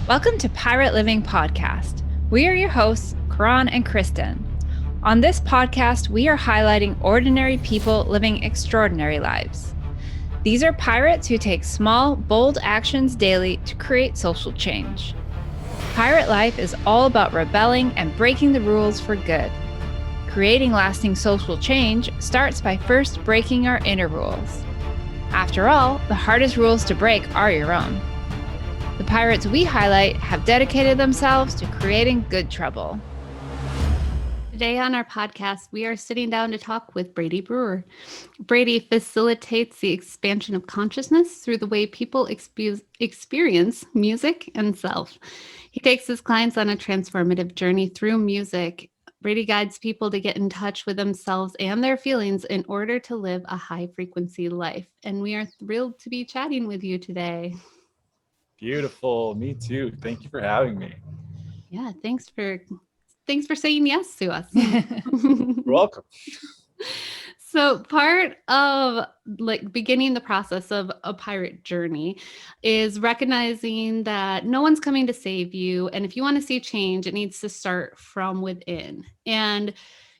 Welcome to Pirate Living Podcast. We are your hosts, Karan and Kristen. On this podcast, we are highlighting ordinary people living extraordinary lives. These are pirates who take small, bold actions daily to create social change. Pirate life is all about rebelling and breaking the rules for good. Creating lasting social change starts by first breaking our inner rules. After all, the hardest rules to break are your own. The pirates we highlight have dedicated themselves to creating good trouble. Today on our podcast, we are sitting down to talk with Brady Brewer. Brady facilitates the expansion of consciousness through the way people experience music and self. He takes his clients on a transformative journey through music. Brady guides people to get in touch with themselves and their feelings in order to live a high frequency life. And we are thrilled to be chatting with you today. Beautiful. Me too. Thank you for having me. Yeah, thanks for saying yes to us. You're welcome. So part of like beginning the process of a pirate journey is recognizing that no one's coming to save you. And if you want to see change, it needs to start from within. And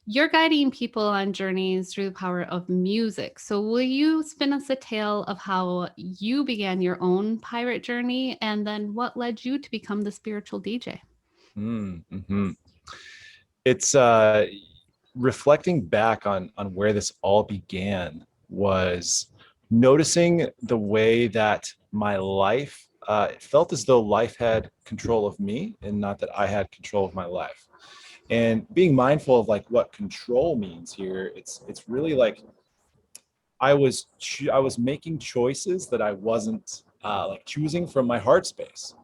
you're guiding people on journeys through the power of music. So will you spin us a tale of how you began your own pirate journey and then what led you to become the spiritual DJ? Mm-hmm. It's reflecting back on where this all began was noticing the way that my life, it felt as though life had control of me and not that I had control of my life. And being mindful of like what control means here, it's really like I was making choices that I wasn't like choosing from my heart space.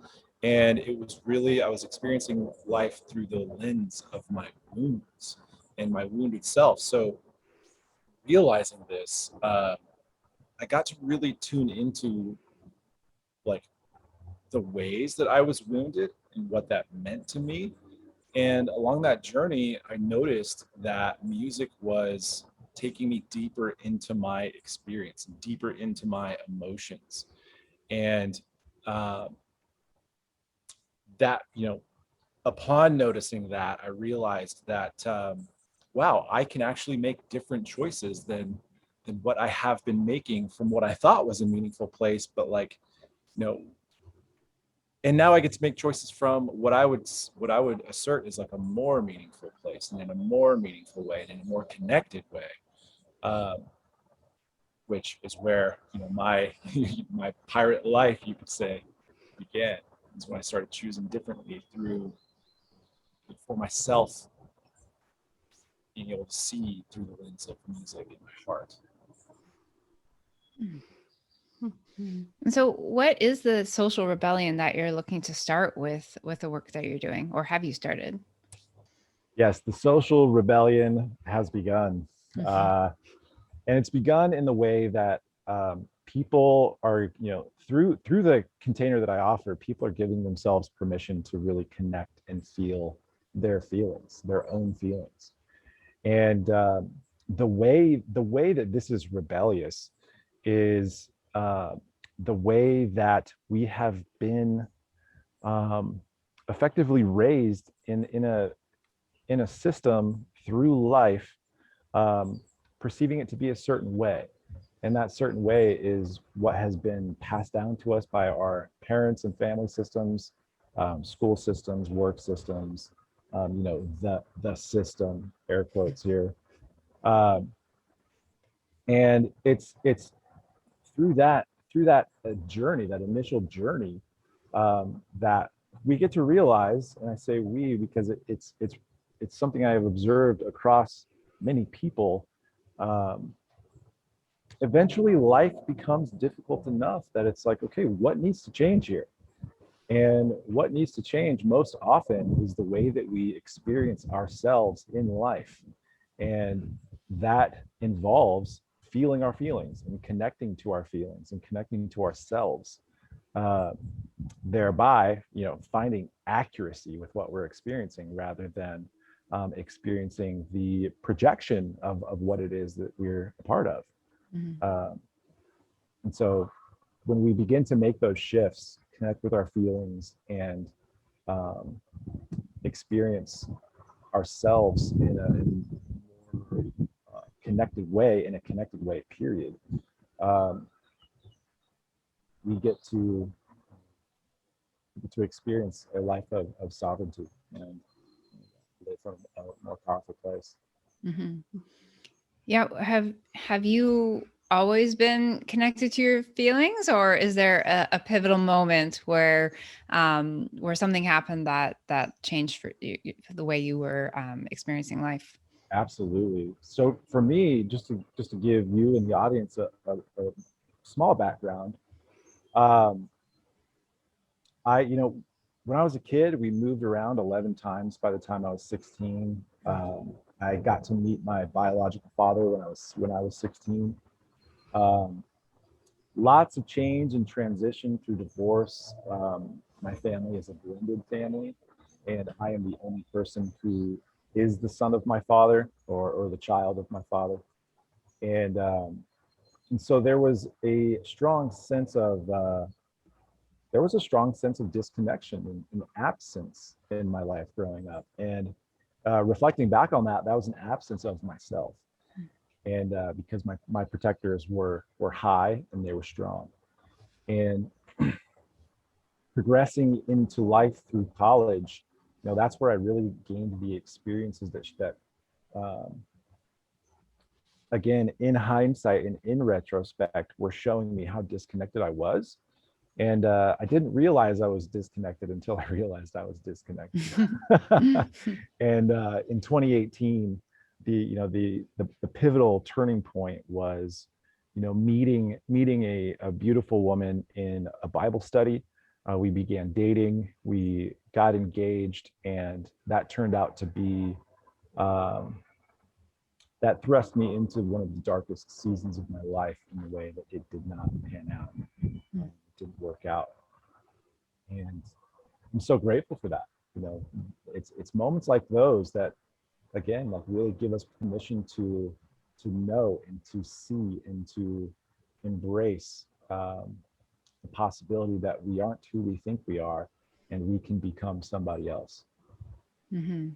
And it was really, I was experiencing life through the lens of my wounds and my wounded self. So realizing this, I got to really tune into like the ways that I was wounded and what that meant to me. And along that journey, I noticed that music was taking me deeper into my experience and deeper into my emotions. And that, upon noticing that, I realized that, wow, I can actually make different choices than what I have been making from what I thought was a meaningful place. But like, you know, and now I get to make choices from what I would assert is like a more meaningful place and in a more meaningful way and in a more connected way, um, which is where my my pirate life, you could say, began. Is when I started choosing differently through for myself, being able to see through the lens of music in my heart. And so what is the social rebellion that you're looking to start with the work that you're doing, or have you started? Yes, the social rebellion has begun. And it's begun in the way that people are, through the container that I offer, people are giving themselves permission to really connect and feel their feelings, their own feelings. And the way that this is rebellious is the way that we have been um, effectively raised in a system through life, um, perceiving it to be a certain way. And that certain way is what has been passed down to us by our parents and family systems, school systems, work systems, the system, air quotes here. Um, and it's through that journey, that initial journey, that we get to realize, and I say we because it's something I have observed across many people. Um, Eventually, life becomes difficult enough that it's like, okay, what needs to change here? And what needs to change most often is the way that we experience ourselves in life. And that involves feeling our feelings and connecting to our feelings and connecting to ourselves, uh, thereby, finding accuracy with what we're experiencing rather than experiencing the projection of what it is that we're a part of. Mhm. Um, and so when we begin to make those shifts, connect with our feelings and experience ourselves in a more connected way, period. Um, we get to experience a life of sovereignty and live from a more powerful place. Mm-hmm. Yeah. Have you always been connected to your feelings, or is there a pivotal moment where something happened that changed for you, for the way you were experiencing life? Absolutely. So for me, just to give you and the audience a small background, um, when I was a kid, we moved around 11 times by the time I was 16. I got to meet my biological father when I was 16. Um, Lots of change and transition through divorce. My family is a blended family, and I am the only person who is the son of my father or the child of my father. And so there was a strong sense of disconnection and absence in my life growing up. And reflecting back on that, that was an absence of myself. And because my protectors were high and they were strong. And progressing into life through college, that's where I really gained the experiences that again, in hindsight and in retrospect, were showing me how disconnected I was. And I didn't realize I was disconnected until I realized I was disconnected. And in 2018, the pivotal turning point was, meeting a beautiful woman in a Bible study. We began dating, we got engaged, and that turned out to be that thrust me into one of the darkest seasons of my life in a way that it did not pan out. It didn't work out. And I'm so grateful for that. It's moments like those that, again, like really give us permission to know and to see and to embrace the possibility that we aren't who we think we are, and we can become somebody else. Mm-hmm.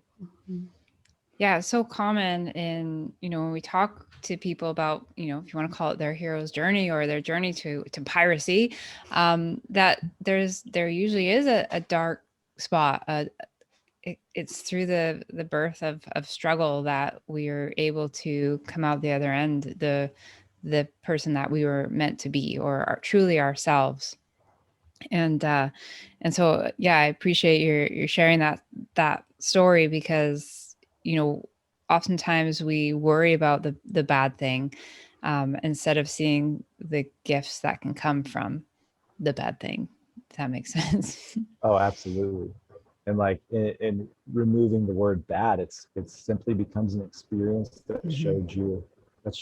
Yeah, it's so common in, when we talk to people about, if you want to call it their hero's journey or their journey to piracy, that there usually is a dark spot. It's through the birth of struggle that we are able to come out the other end, the person that we were meant to be, or are truly ourselves. And so, yeah, I appreciate your sharing that story, because oftentimes we worry about the bad thing, instead of seeing the gifts that can come from the bad thing, if that makes sense. Oh, absolutely. And like in removing the word bad, it simply becomes an experience that showed you, that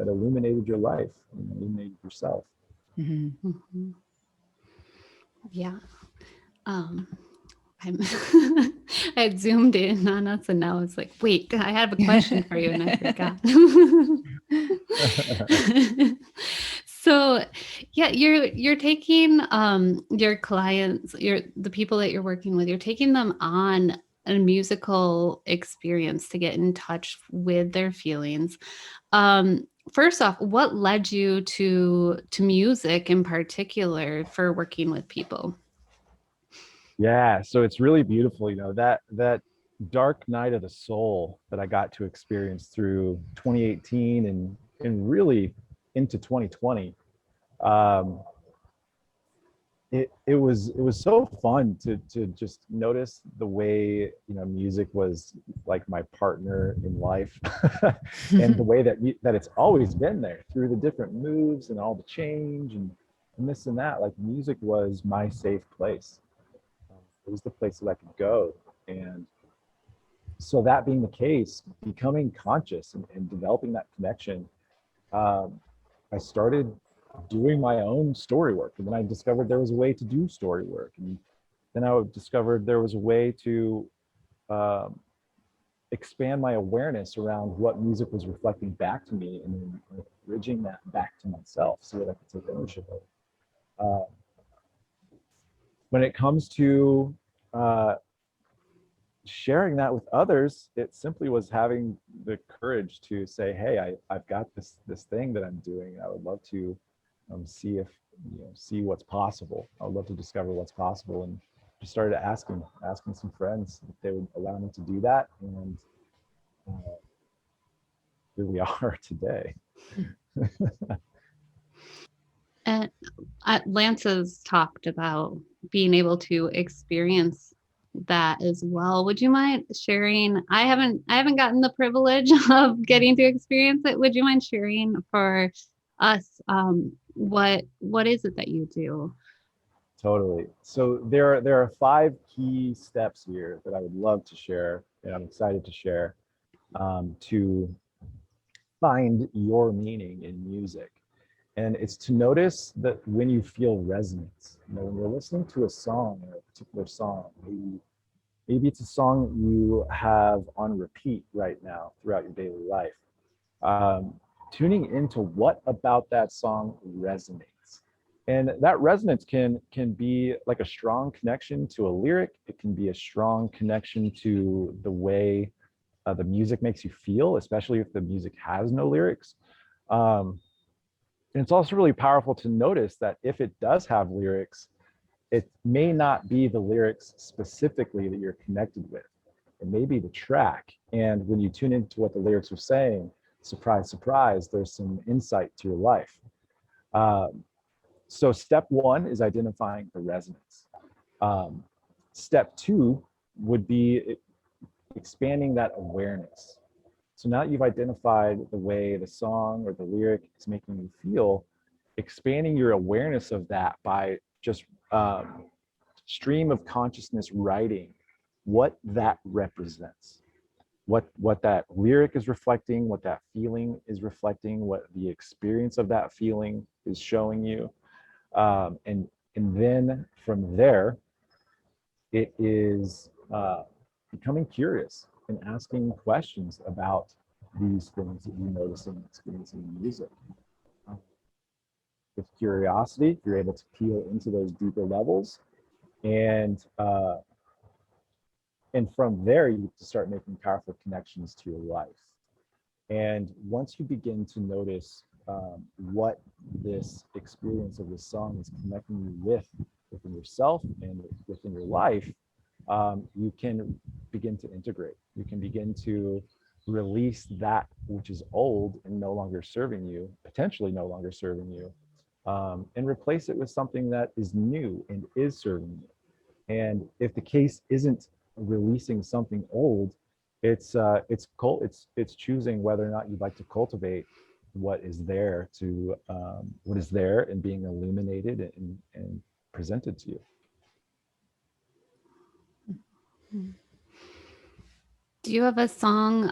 illuminated your life and illuminated yourself. Mm-hmm. Mm-hmm. Yeah. I had zoomed in on us, and now it's like, wait, I have a question for you, and I forgot. So, yeah, you're taking your clients, the people that you're working with, you're taking them on a musical experience to get in touch with their feelings. First off, what led you to music in particular for working with people? Yeah, so it's really beautiful, that dark night of the soul that I got to experience through 2018 and really into 2020. Um, it was so fun to just notice the way, music was like my partner in life, and the way that it's always been there through the different moves and all the change and this and that. Like, music was my safe place. It was the place that I could go. And so, that being the case, becoming conscious and developing that connection, I started doing my own story work. And then I discovered there was a way to do story work. And then I discovered there was a way to um, expand my awareness around what music was reflecting back to me, and then bridging that back to myself so that I could take ownership of it. when it comes to sharing that with others, it simply was having the courage to say, hey, I've got this thing that I'm doing. I would love to see if, see what's possible. I would love to discover what's possible, and just started asking some friends if they would allow me to do that. And here we are today. And Lance has talked about being able to experience that as well. Would you mind sharing? I haven't gotten the privilege of getting to experience it. Would you mind sharing for us what is it that you do? Totally. So there are 5 key steps here that I would love to share, and I'm excited to share, to find your meaning in music. And it's to notice that when you feel resonance, when you're listening to a song, or a particular song, maybe it's a song you have on repeat right now throughout your daily life. Tuning into what about that song resonates. And that resonance can be like a strong connection to a lyric. It can be a strong connection to the way the music makes you feel, especially if the music has no lyrics. And it's also really powerful to notice that if it does have lyrics, it may not be the lyrics specifically that you're connected with. It may be the track. And when you tune into what the lyrics are saying, surprise, surprise, there's some insight to your life. So step 1 is identifying the resonance. Step 2 would be expanding that awareness. So now that you've identified the way the song or the lyric is making you feel, expanding your awareness of that by just stream of consciousness writing what that represents, what that lyric is reflecting, what that feeling is reflecting, what the experience of that feeling is showing you. And then from there, it is becoming curious and asking questions about these things that you notice and experience in music. With curiosity, you're able to peel into those deeper levels, and from there, you start making powerful connections to your life. And once you begin to notice what this experience of this song is connecting you with within yourself and within your life, you can begin to integrate. You can begin to release that which is old and no longer serving you, potentially no longer serving you, and replace it with something that is new and is serving you. And if the case isn't releasing something old, it's choosing whether or not you'd like to cultivate what is there and being illuminated and presented to you. Do you have a song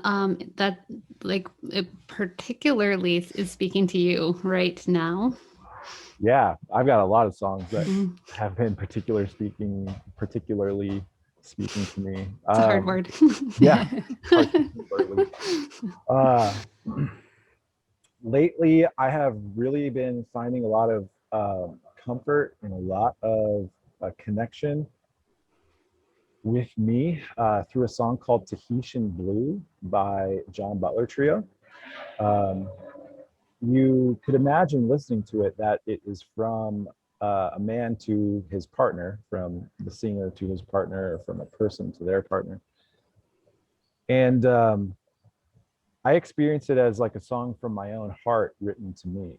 that like it particularly is speaking to you right now? Yeah, I've got a lot of songs that have been particularly speaking to me. It's a hard word. Yeah. Lately, I have really been finding a lot of comfort and a lot of connection with me through a song called Tahitian Blue by John Butler Trio. You could imagine listening to it that it is from a man to his partner, from the singer to his partner, or from a person to their partner. And I experience it as like a song from my own heart written to me.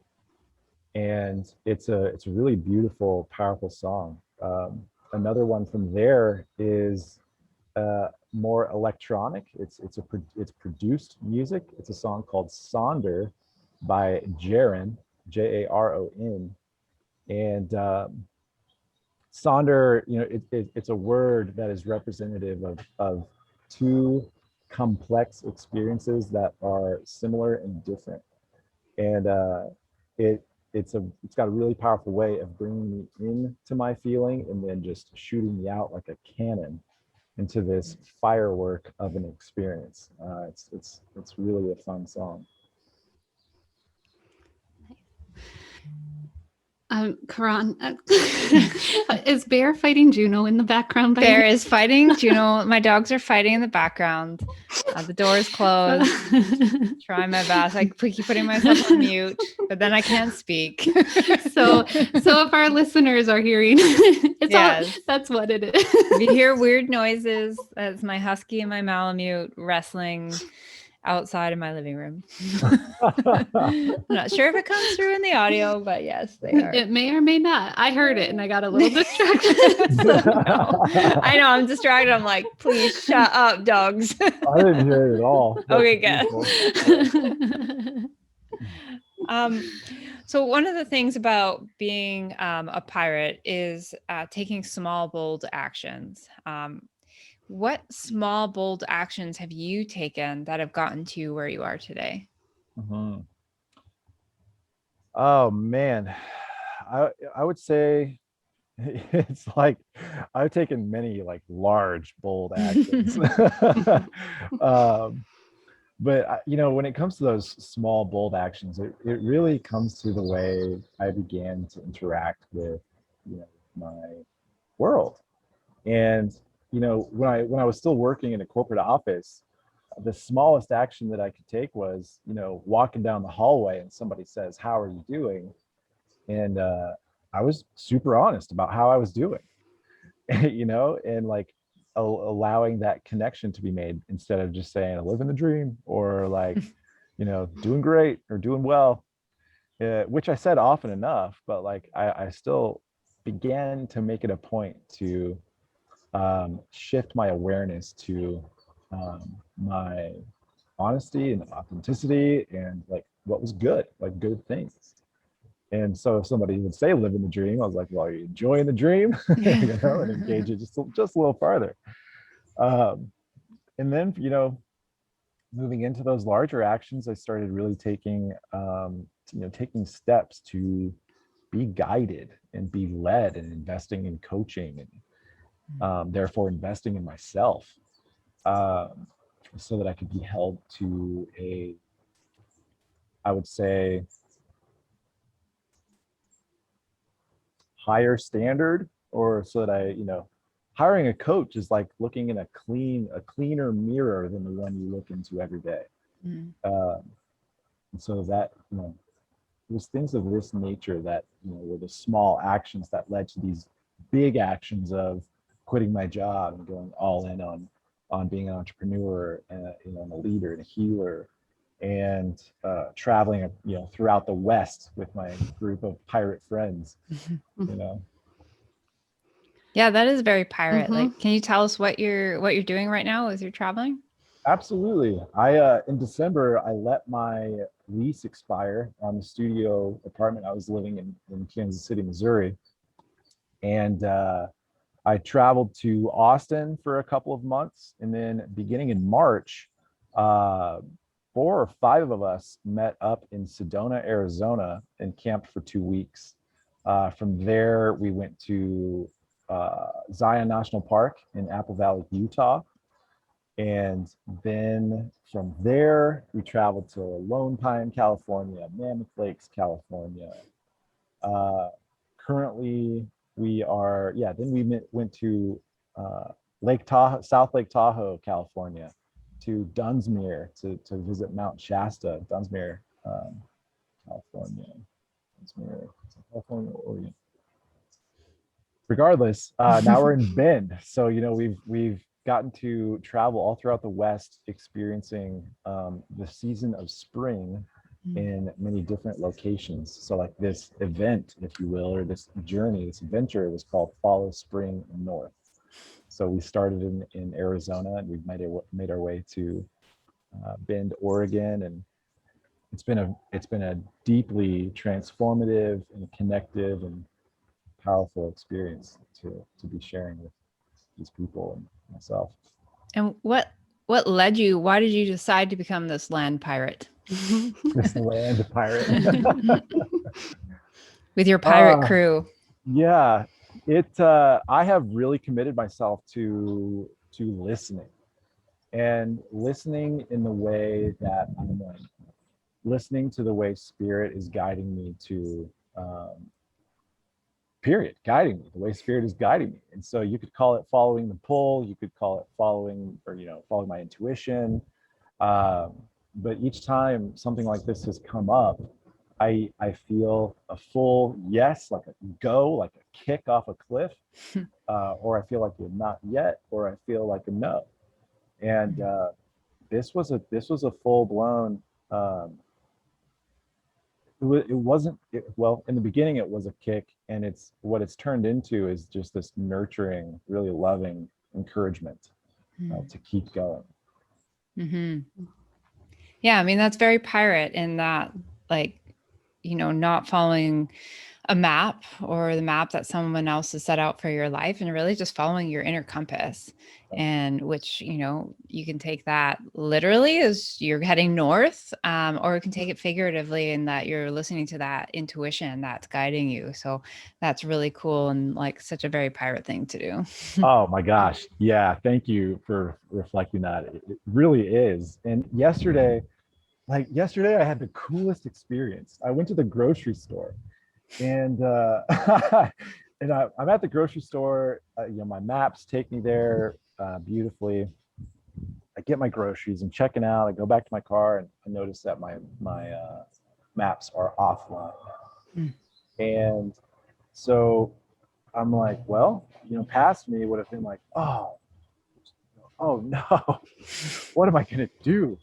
And it's a really beautiful, powerful song. Another one from there is more electronic. It's produced music. It's a song called Sonder by Jaron, Jaron. And Sonder, it's a word that is representative of 2 complex experiences that are similar and different. And it's got a really powerful way of bringing me into my feeling and then just shooting me out like a cannon into this firework of an experience. It's really a fun song. I Karan, is Bear fighting Juno in the background? Bear is fighting Juno. My dogs are fighting in the background. The door is closed. Try my best. I keep putting myself on mute, but then I can't speak. So if our listeners are hearing, that's what it is. If you hear weird noises, that's my husky and my Malamute wrestling outside of my living room. I'm not sure if it comes through in the audio, but yes, they are. It may or may not. I heard it and I got a little distracted. No. I know, I'm distracted. I'm like, please shut up, dogs. I didn't hear it at all. Okay, good. So one of the things about being a pirate is taking small, bold actions. What small, bold actions have you taken that have gotten to where you are today? Mm-hmm. Oh man, I would say it's like I've taken many like large, bold actions. But when it comes to those small, bold actions, it really comes to the way I began to interact with my world. And when I was still working in a corporate office, the smallest action that I could take was walking down the hallway and somebody says, "How are you doing?" And I was super honest about how I was doing, and like allowing that connection to be made instead of just saying, "I live in the dream," or like doing great or doing well, which I said often enough, but like I still began to make it a point to shift my awareness to my honesty and authenticity and like what was good, like good things. And so if somebody would say live in the dream, I was like, well, are you enjoying the dream? And engage it just a little farther. And then, moving into those larger actions, I started really taking steps to be guided and be led, and investing in coaching, and therefore investing in myself, so that I could be held to I would say, higher standard, or so that hiring a coach is like looking in a cleaner mirror than the one you look into every day. And so that it was things of this nature that were the small actions that led to these big actions of quitting my job and going all in on being an entrepreneur and a leader and a healer, and traveling throughout the West with my group of pirate friends. Yeah, that is very pirate. Like, can you tell us what you're doing right now as you're traveling? Absolutely. I in December I let my lease expire on the studio apartment I was living in Kansas City, Missouri, and I traveled to Austin for a couple of months, and then beginning in March, 4 or 5 of us met up in Sedona, Arizona, and camped for 2 weeks. From there, we went to Zion National Park in Apple Valley, Utah. And then from there, we traveled to Lone Pine, California, Mammoth Lakes, California. Currently, then we went to Lake Tahoe, South Lake Tahoe, California, to Dunsmuir to visit Mount Shasta, Dunsmuir, California. Dunsmuir, California, Oregon. Regardless, now we're in Bend. So, we've gotten to travel all throughout the West, experiencing the season of spring in many different locations. So like this event, if you will, or this journey, this adventure was called Follow Spring North. So we started in Arizona, and we've made our way to Bend, Oregon, and it's been a deeply transformative and connective and powerful experience to be sharing with these people and myself. And what led you? Why did you decide to become this land pirate? This land pirate. With your pirate crew. Yeah, I have really committed myself to listening, and listening in the way that I'm listening to the way Spirit is guiding me to period, guiding me the way spirit is guiding me. And so you could call it following the pull, you could call it following, or, following my intuition. But each time something like this has come up, I feel a full yes, like a go, like a kick off a cliff, or I feel like a not yet, or I feel like a no. And this was a full blown. Well, in the beginning it was a kick, and it's turned into is just this nurturing, really loving encouragement to keep going. Mm-hmm. Yeah, I mean, that's very pirate in that, like, not following a map or the map that someone else has set out for your life, and really just following your inner compass. And which, you can take that literally as you're heading north, or you can take it figuratively in that you're listening to that intuition that's guiding you. So that's really cool, and like such a very pirate thing to do. Oh my gosh. Yeah. Thank you for reflecting that. It really is. And yesterday I had the coolest experience. I went to the grocery store, and and I'm at the grocery store. My maps take me there beautifully. I get my groceries. I'm checking out. I go back to my car, and I notice that my maps are offline. Mm. And so I'm like, well, past me would have been like, oh no, what am I gonna do?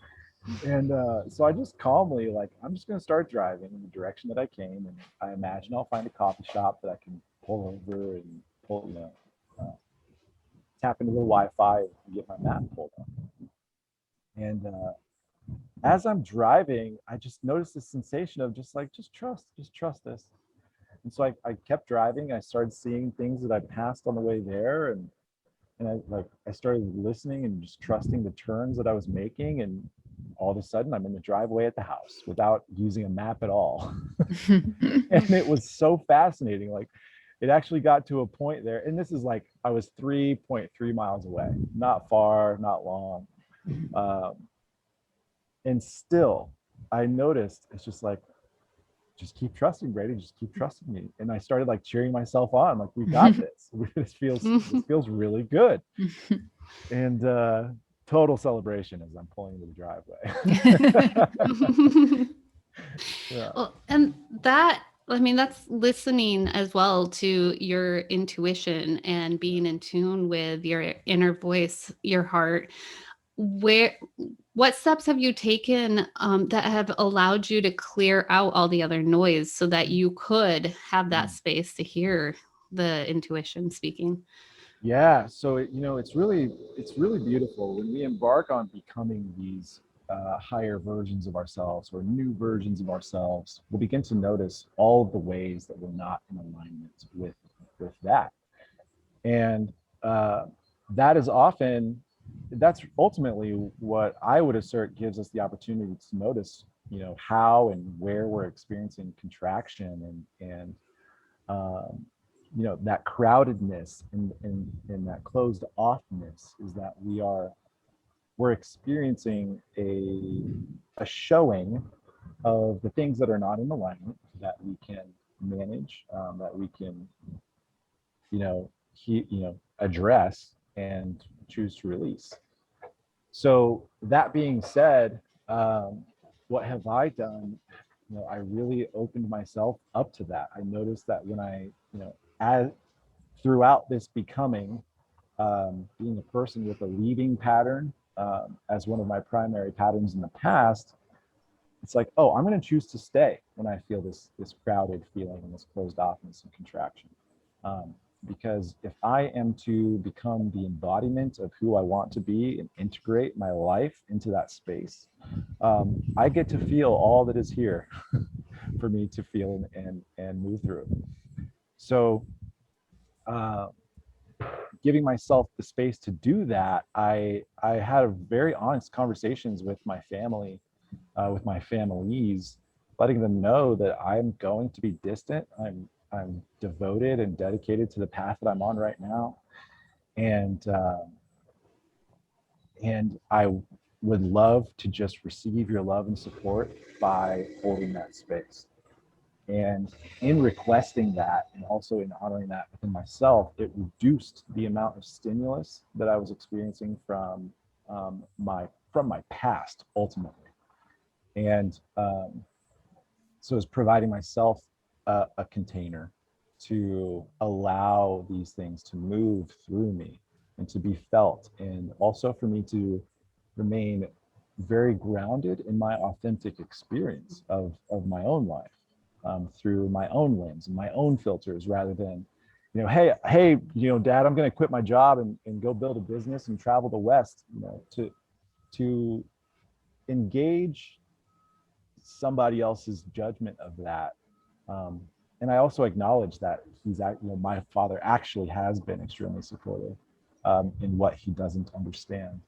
And so I just calmly, like, I'm just gonna start driving in the direction that I came, and I imagine I'll find a coffee shop that I can pull over and tap into the Wi-Fi and get my map pulled up. And as I'm driving, I just noticed this sensation of just trust this. And so I kept driving. I started seeing things that I passed on the way there, and I started listening and just trusting the turns that I was making, and all of a sudden I'm in the driveway at the house without using a map at all. And it was so fascinating. Like, it actually got to a point there, and this is like I was 3.3 miles away, not far, not long. And still I noticed it's just like, just keep trusting, Brady, just keep trusting me. And I started like cheering myself on, like, we got this. This feels really good. And total celebration as I'm pulling into the driveway. Yeah. Well, and that's listening as well to your intuition and being in tune with your inner voice, your heart. What steps have you taken that have allowed you to clear out all the other noise so that you could have that space to hear the intuition speaking? Yeah, so it's really beautiful when we embark on becoming these higher versions of ourselves, or new versions of ourselves. We'll begin to notice all of the ways that we're not in alignment with that, and that's ultimately what I would assert gives us the opportunity to notice, how and where we're experiencing contraction, and that crowdedness and that closed offness, is that we're experiencing a showing of the things that are not in alignment that we can manage, that we can address and choose to release. So that being said, what have I done? I really opened myself up to that. I noticed that when as throughout this becoming, being a person with a leaving pattern as one of my primary patterns in the past, it's like, oh, I'm going to choose to stay when I feel this crowded feeling and this closed offness and contraction. Because if I am to become the embodiment of who I want to be and integrate my life into that space, I get to feel all that is here for me to feel and move through. So giving myself the space to do that, I had a very honest conversations with my family, with my families, letting them know that I'm going to be distant. I'm devoted and dedicated to the path that I'm on right now, and I would love to just receive your love and support by holding that space. And in requesting that, and also in honoring that within myself, it reduced the amount of stimulus that I was experiencing from my past ultimately. And so it's providing myself a container to allow these things to move through me and to be felt, and also for me to remain very grounded in my authentic experience of my own life, through my own lens and my own filters, rather than, hey, Dad, I'm going to quit my job and go build a business and travel the West, to engage somebody else's judgment of that. And I also acknowledge that my father actually has been extremely supportive in what he doesn't understand.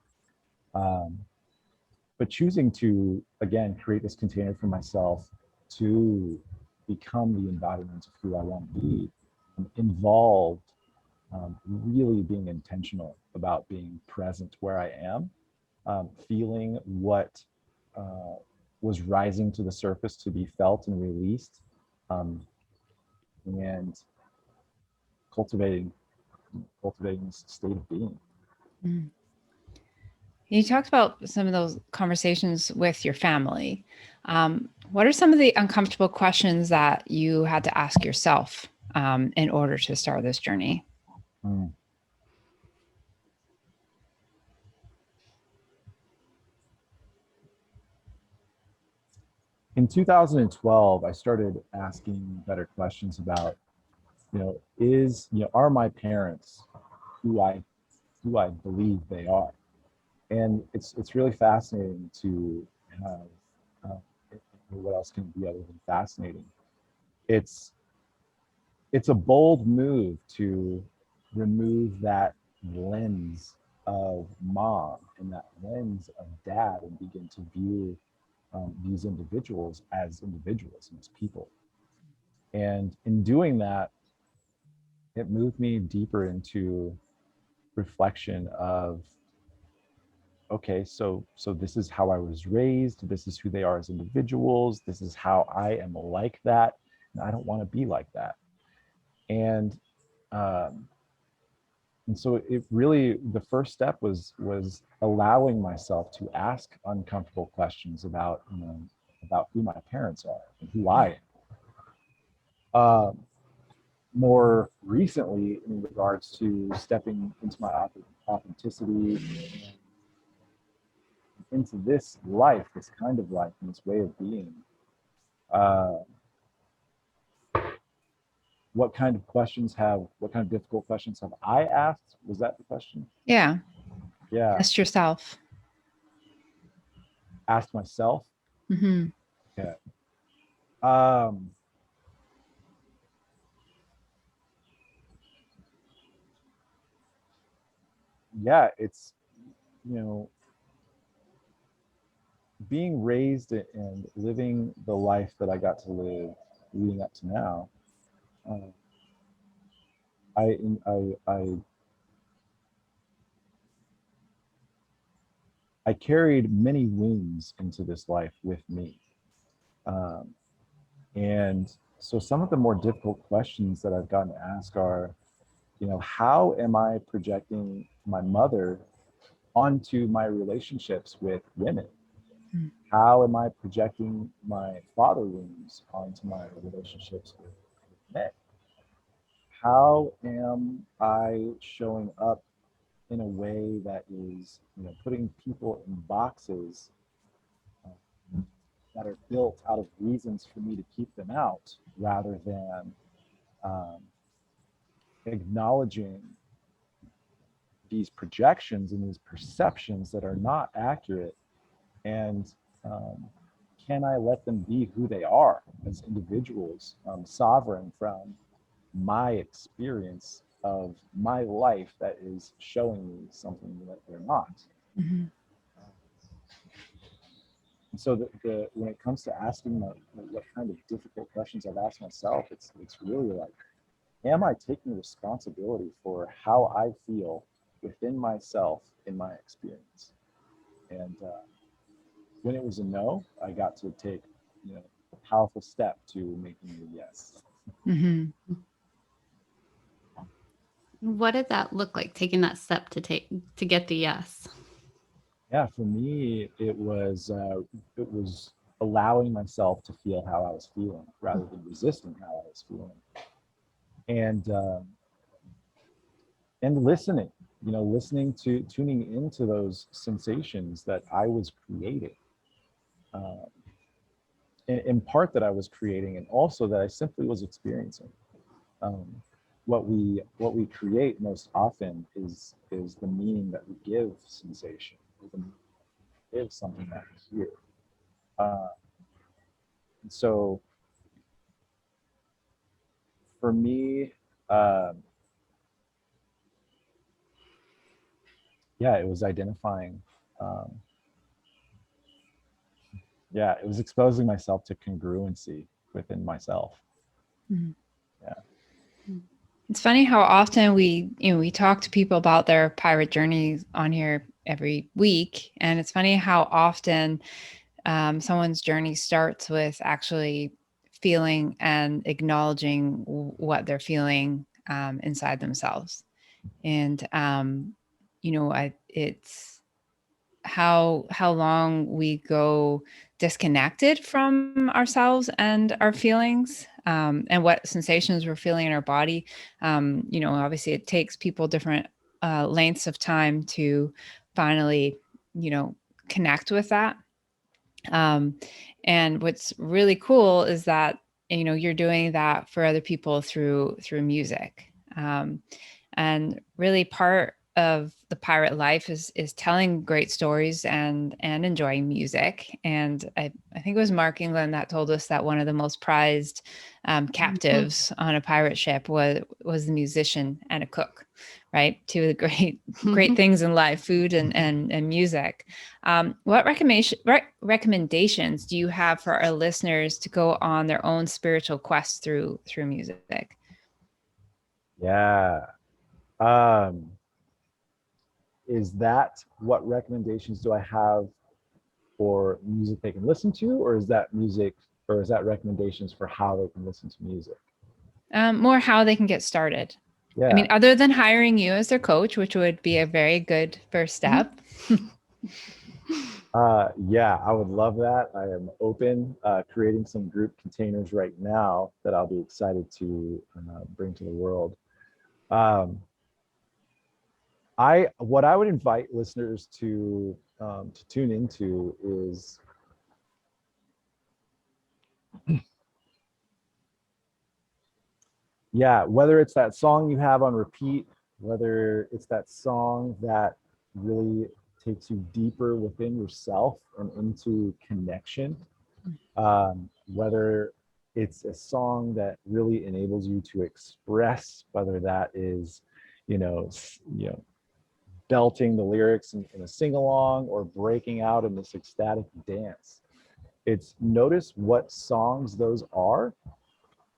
But choosing to, again, create this container for myself to become the embodiment of who I want to be, involved really being intentional about being present where I am, feeling what was rising to the surface to be felt and released, and cultivating this state of being. Mm. You talked about some of those conversations with your family. What are some of the uncomfortable questions that you had to ask yourself in order to start this journey? In 2012, I started asking better questions about, are my parents who I believe they are? And it's really fascinating to have, what else can it be other than fascinating? It's a bold move to remove that lens of mom and that lens of dad and begin to view these individuals and as people. And in doing that, it moved me deeper into reflection of, okay, so this is how I was raised, this is who they are as individuals, this is how I am like that, and I don't want to be like that. And so it really, the first step was allowing myself to ask uncomfortable questions about who my parents are and who I am. More recently, in regards to stepping into my authenticity, into this life, this kind of life, and this way of being, what kind of difficult questions have I asked? Was that the question? Yeah. Yeah. Ask yourself. Asked myself. Mm-hmm. Okay. Yeah, it's, being raised and living the life that I got to live leading up to now. I carried many wounds into this life with me. And so some of the more difficult questions that I've gotten to ask are, how am I projecting my mother onto my relationships with women? Mm. How am I projecting my father wounds onto my relationships with men? How am I showing up in a way that is, putting people in boxes that are built out of reasons for me to keep them out, rather than acknowledging these projections and these perceptions that are not accurate, and can I let them be who they are as individuals, sovereign from my experience of my life that is showing me something that they're not. Mm-hmm. And so when it comes to asking what kind of difficult questions I've asked myself, it's really like, am I taking responsibility for how I feel within myself in my experience? And when it was a no, I got to take a powerful step to making a yes. Mm-hmm. What did that look like, taking that step to get the yes? Yeah, for me, it was allowing myself to feel how I was feeling rather than resisting how I was feeling, and listening. Listening to tuning into those sensations that I was creating, uh, in part that I was creating, and also that I simply was experiencing. Um, what we create most often is the meaning that we give sensation, or the meaning we give something that we hear. Uh, and so for me, um, yeah, it was identifying. Um, yeah, it was exposing myself to congruency within myself. Mm-hmm. Yeah. It's funny how often we talk to people about their pirate journeys on here every week, and it's funny how often someone's journey starts with actually feeling and acknowledging what they're feeling inside themselves. And it's how long we go disconnected from ourselves and our feelings, and what sensations we're feeling in our body. Obviously it takes people different lengths of time to finally connect with that. um, and what's really cool is that you're doing that for other people through music. And really part of the pirate life is telling great stories and enjoying music. And I think it was Mark England that told us that one of the most prized captives on a pirate ship was the musician and a cook, right? Two of the great things in life, food and music. What recommendations do you have for our listeners to go on their own spiritual quest through music? Yeah. Um, is that what recommendations do I have for music they can listen to, or is that recommendations for how they can listen to music? More how they can get started. I Yeah. mean, other than hiring you as their coach, which would be a very good first step. Yeah, I would love that. I am open, creating some group containers right now that I'll be excited to bring to the world. Um, what I would invite listeners to tune into is, yeah, whether it's that song you have on repeat, whether it's that song that really takes you deeper within yourself and into connection, whether it's a song that really enables you to express, whether that is, you know, belting the lyrics in a sing along or breaking out in this ecstatic dance. It's notice what songs those are,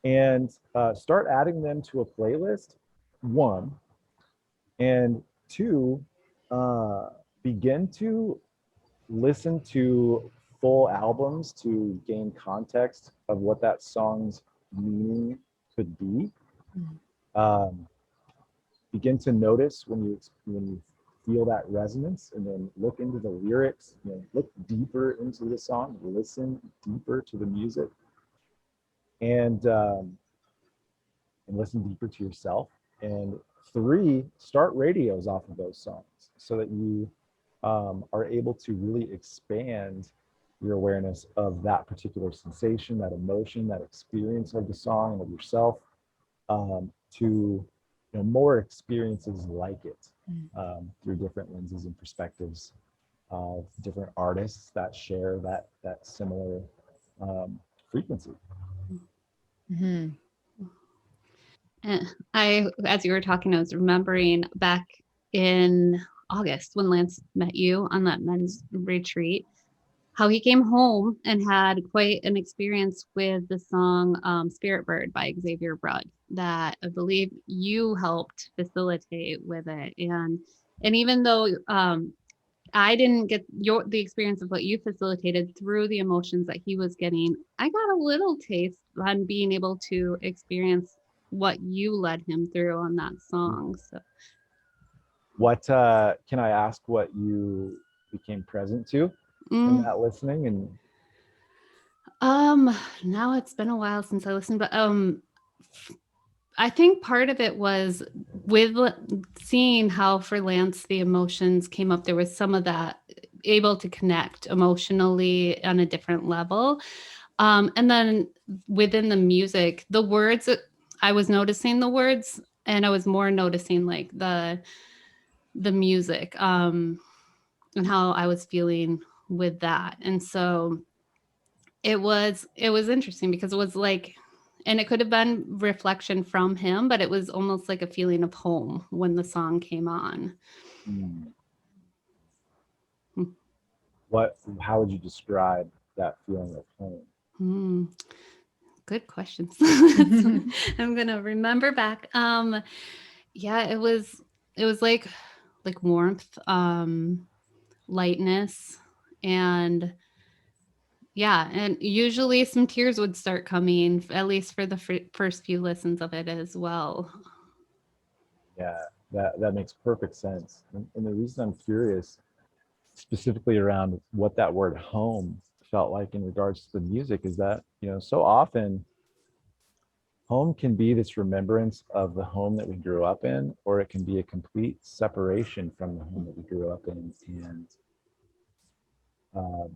and start adding them to a playlist. One, and two, uh, begin to listen to full albums to gain context of what that song's meaning could be. Um, Begin to notice when you feel that resonance, and then look into the lyrics. Look deeper into the song, listen deeper to the music, and listen deeper to yourself. And three, start radios off of those songs so that you are able to really expand your awareness of that particular sensation, that emotion, that experience of the song and of yourself, to more experiences like it, through different lenses and perspectives of different artists that share that similar frequency. Mm-hmm. And as you were talking, I was remembering back in August when Lance met you on that men's retreat, how he came home and had quite an experience with the song Spirit Bird by Xavier Rudd that I believe you helped facilitate with it. And even though I didn't get the experience of what you facilitated through the emotions that he was getting. I got a little taste on being able to experience what you led him through on that song. So What can I ask what you became present to in that listening? And now it's been a while since I listened, but I think part of it was with seeing how for Lance the emotions came up. There was some of that able to connect emotionally on a different level. And then within the music, the words, I was noticing the words, and I was more noticing like the music, and how I was feeling with that. And so it was interesting because it was like, and it could have been reflection from him, but it was almost like a feeling of home when the song came on. how would you describe that feeling of home? Good questions. I'm gonna remember back. Yeah, it was like warmth, lightness, and yeah, and usually some tears would start coming, at least for the first few listens of it as well. Yeah, that makes perfect sense. And the reason I'm curious specifically around what that word home felt like in regards to the music is that, so often home can be this remembrance of the home that we grew up in, or it can be a complete separation from the home that we grew up in, and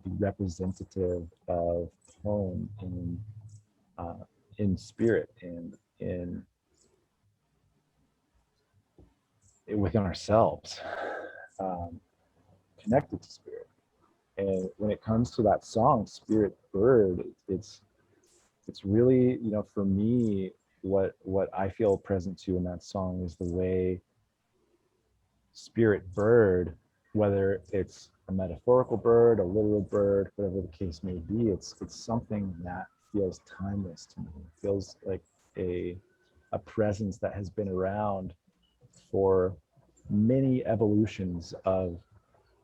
be representative of home in spirit and within ourselves, connected to spirit. And when it comes to that song, Spirit Bird, it's really, for me, what I feel present to in that song is the way Spirit Bird, whether it's a metaphorical bird, a literal bird, whatever the case may be, it's something that feels timeless to me. It feels like a presence that has been around for many evolutions of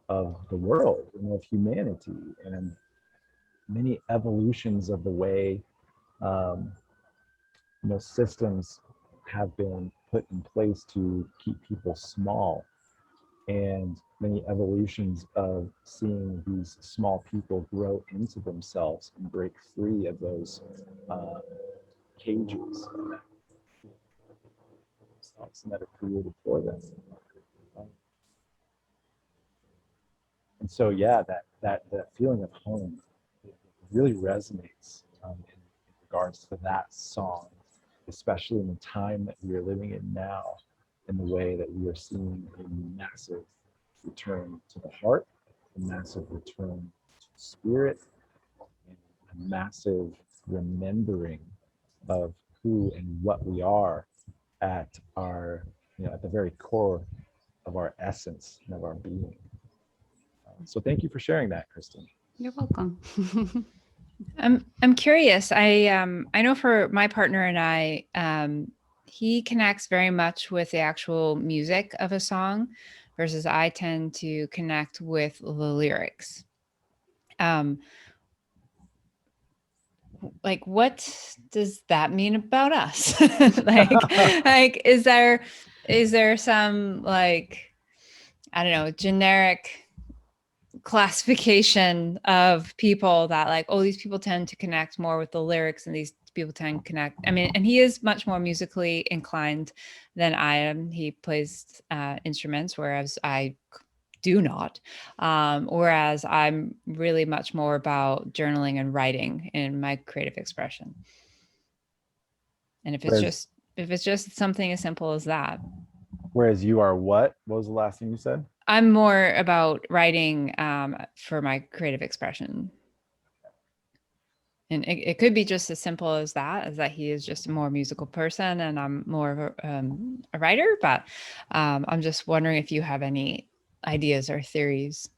the world and of humanity, and many evolutions of the way systems have been put in place to keep people small, and many evolutions of seeing these small people grow into themselves and break free of those cages that are created for them. And so, yeah, that feeling of home really resonates in regards to that song, especially in the time that we are living in now, in the way that we are seeing a massive return to the heart, a massive return to spirit, and a massive remembering of who and what we are at our, at the very core of our essence and of our being. So thank you for sharing that, Kristen. You're welcome. I'm curious. I know for my partner and I, he connects very much with the actual music of a song, versus I tend to connect with the lyrics. Like, what does that mean about us? like, is there some, like, I don't know, generic classification of people that, like, oh, these people tend to connect more with the lyrics and these people tend to connect? I mean, and he is much more musically inclined than I am. He plays instruments, whereas I do not. Whereas I'm really much more about journaling and writing in my creative expression. And if it's just something as simple as that. Whereas you are what? What was the last thing you said? I'm more about writing for my creative expression. And it could be just as simple as that he is just a more musical person and I'm more of a writer. But I'm just wondering if you have any ideas or theories.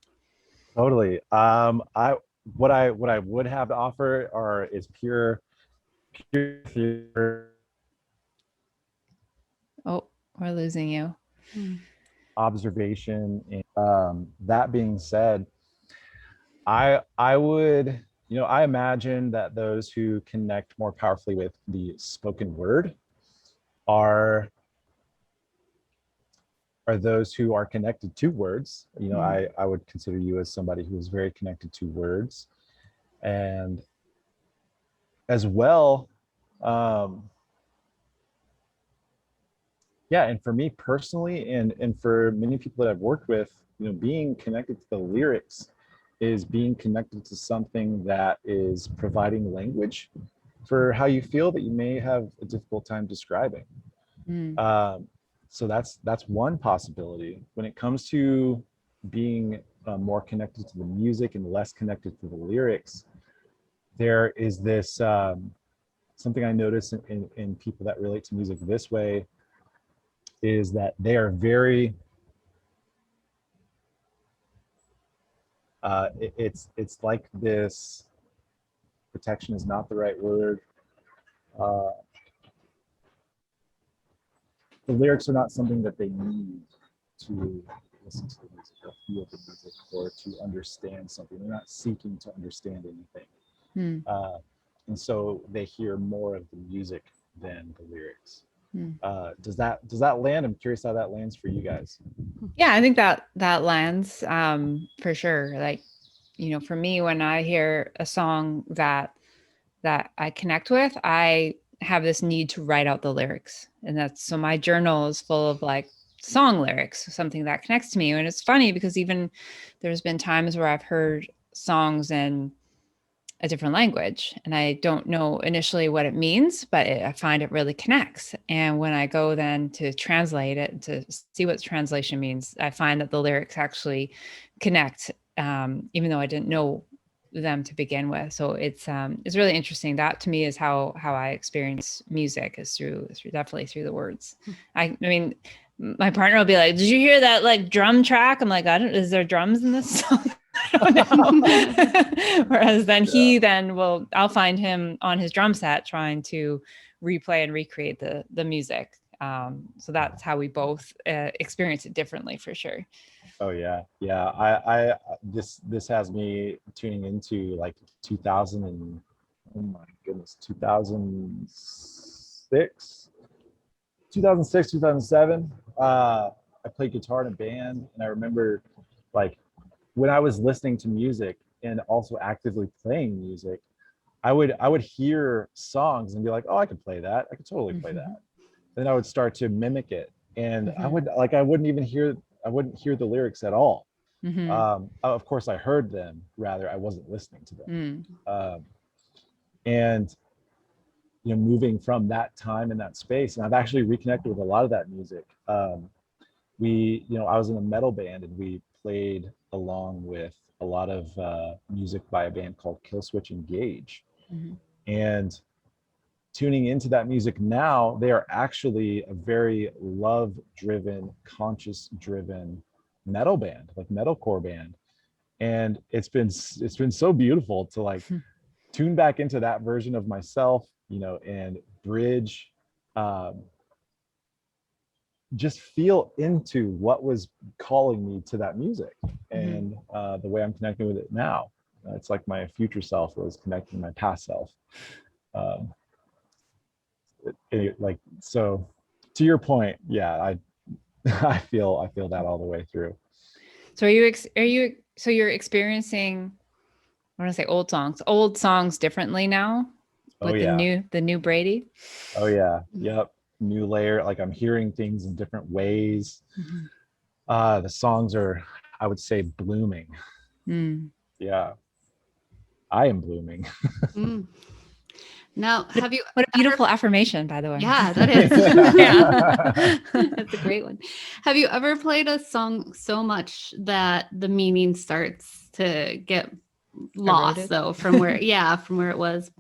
Totally. What I would have to offer is pure theory. Oh, we're losing you. observation. And that being said, I would, I imagine that those who connect more powerfully with the spoken word are those who are connected to words. I would consider you as somebody who is very connected to words. And as well, yeah, and for me personally, and for many people that I've worked with, being connected to the lyrics is being connected to something that is providing language for how you feel that you may have a difficult time describing. So that's one possibility. When it comes to being more connected to the music and less connected to the lyrics, there is this something I notice in people that relate to music this way, is that they are very it's like this, protection is not the right word. The lyrics are not something that they need to listen to the music or feel the music or to understand something. They're not seeking to understand anything. And so they hear more of the music than the lyrics. Does that land? I'm curious how that lands for you guys. Yeah, I think that lands for sure. Like, for me, when I hear a song that I connect with, I have this need to write out the lyrics. And so my journal is full of like song lyrics, something that connects to me. And it's funny because even there's been times where I've heard songs in a different language and I don't know initially what it means, but I find it really connects. And when I go then to translate it, to see what the translation means, I find that the lyrics actually connect, even though I didn't know them to begin with. So it's really interesting. That to me is how I experience music, is through definitely through the words. I mean, my partner will be like, "Did you hear that like drum track?" I'm like, is there drums in this song? I don't know. Whereas then I'll find him on his drum set trying to replay and recreate the music. So that's how we both experience it differently for sure. Oh yeah. I this has me tuning into like 2000 and, oh my goodness, 2006, 2007. I played guitar in a band, and I remember like when I was listening to music and also actively playing music, I would hear songs and be like, oh, I could play that. I could totally play that. Then I would start to mimic it, and I wouldn't hear the lyrics at all. Of course I heard them, rather I wasn't listening to them. And moving from that time in that space, and I've actually reconnected with a lot of that music. I was in a metal band, and we played along with a lot of music by a band called Killswitch Engage. And tuning into that music now, they are actually a very love-driven, conscious-driven metal band, like metalcore band. And it's been so beautiful to like tune back into that version of myself, and bridge, just feel into what was calling me to that music, and the way I'm connecting with it now. It's like my future self was connecting to my past self. So to your point, yeah, I feel that all the way through. So you're experiencing, I want to say old songs differently now with the new Brady? Oh yeah. Yep. New layer. Like I'm hearing things in different ways. The songs are, I would say, blooming. Yeah. I am blooming. Now, have you? What a beautiful affirmation, by the way. Yeah, that is. Yeah, that's a great one. Have you ever played a song so much that the meaning starts to get lost, though, from where it was?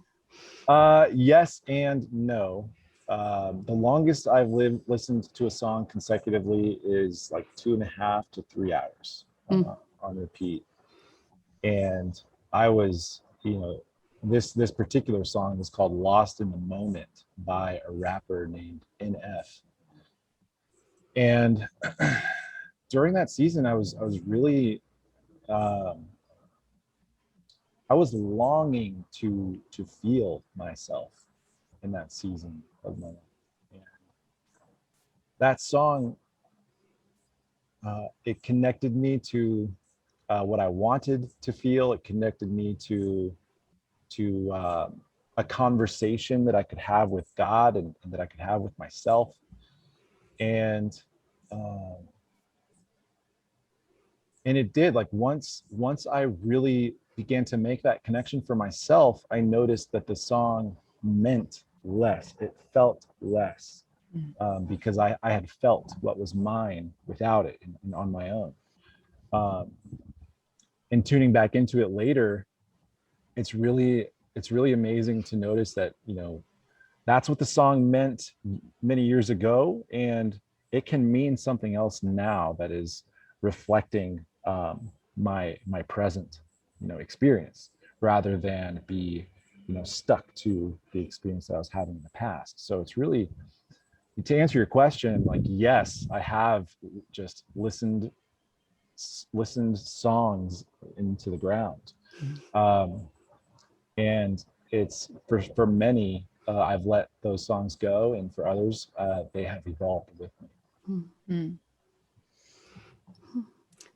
Yes and no. The longest I've listened to a song consecutively is like 2.5 to 3 hours on repeat. And I was, this particular song is called Lost in the Moment by a rapper named NF. And during that season, I was really, I was longing to feel myself in that season of my life. And that song, it connected me to what I wanted to feel. It connected me to a conversation that I could have with God, and that I could have with myself. And it did, like, once I really began to make that connection for myself, I noticed that the song meant less. It felt less, because I had felt what was mine without it, and on my own. And tuning back into it later, it's really amazing to notice that, that's what the song meant many years ago, and it can mean something else now that is reflecting my present, experience, rather than be, stuck to the experience that I was having in the past. So it's really, to answer your question, like, yes, I have just listened songs into the ground. And it's for many, I've let those songs go, and for others, they have evolved with me. Mm-hmm.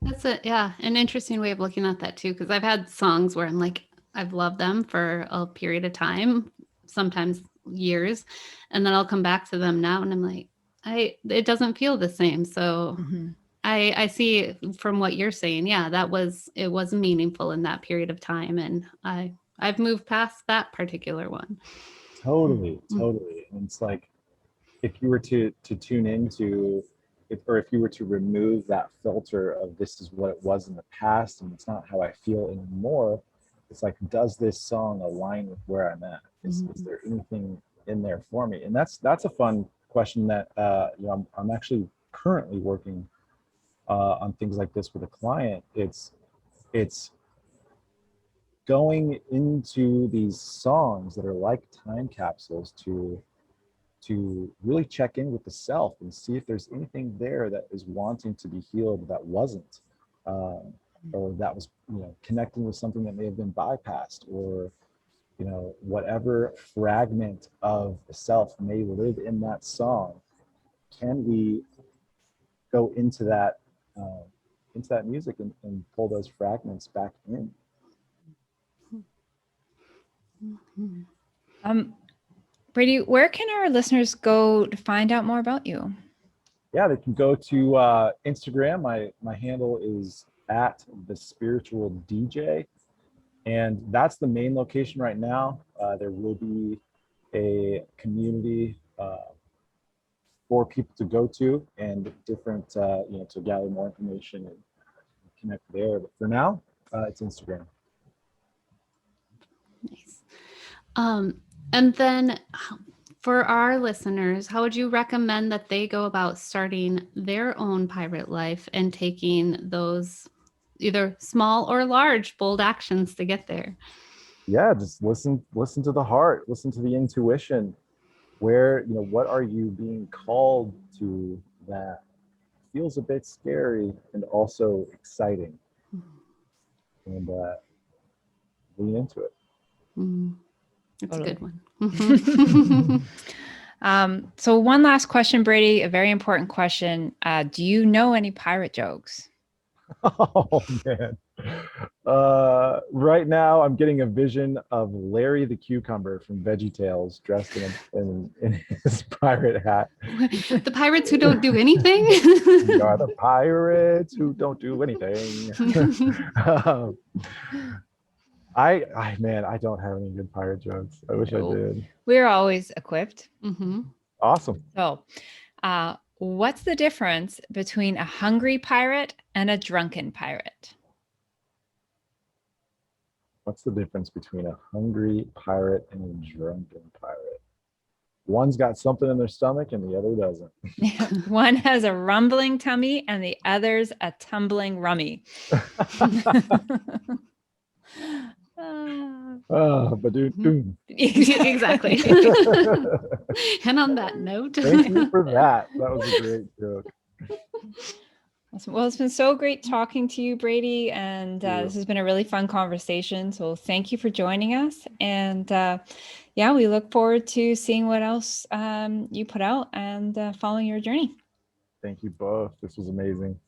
That's an interesting way of looking at that too, because I've had songs where I'm like, I've loved them for a period of time, sometimes years, and then I'll come back to them now and I'm like, it doesn't feel the same. So I see from what you're saying, it was meaningful in that period of time, and I've moved past that particular one. Totally. And it's like, if you were to tune into it, or if you were to remove that filter of this is what it was in the past and it's not how I feel anymore, it's like, does this song align with where I'm at? Is there anything in there for me? And that's a fun question that I'm actually currently working on things like this with a client. It's going into these songs that are like time capsules to really check in with the self and see if there's anything there that is wanting to be healed that wasn't, or that was, connecting with something that may have been bypassed, or, whatever fragment of the self may live in that song. Can we go into that music and pull those fragments back in? Brady, where can our listeners go to find out more about you? Yeah, they can go to Instagram. My handle is at the spiritual DJ, and that's the main location right now. There will be a community for people to go to, and different, to gather more information and connect there. But for now, it's Instagram. Nice. And then for our listeners, how would you recommend that they go about starting their own pirate life and taking those either small or large, bold actions to get there? Yeah, just listen to the heart, listen to the intuition. Where, what are you being called to that feels a bit scary and also exciting? And lean into it. That's a good one. So one last question, Brady, a very important question. Do you know any pirate jokes? Oh, man. Right now I'm getting a vision of Larry the Cucumber from VeggieTales dressed in his pirate hat. The pirates who don't do anything? We are the pirates who don't do anything. I don't have any good pirate jokes. I wish I did. We're always equipped. Awesome. So, what's the difference between a hungry pirate and a drunken pirate? What's the difference between a hungry pirate and a drunken pirate? One's got something in their stomach and the other doesn't. One has a rumbling tummy and the other's a tumbling rummy. But dude. Exactly. And on that note, thank you for that. That was a great joke. Awesome. Well, it's been so great talking to you, Brady, and this has been a really fun conversation. So thank you for joining us. And yeah, we look forward to seeing what else you put out and following your journey. Thank you both. This was amazing.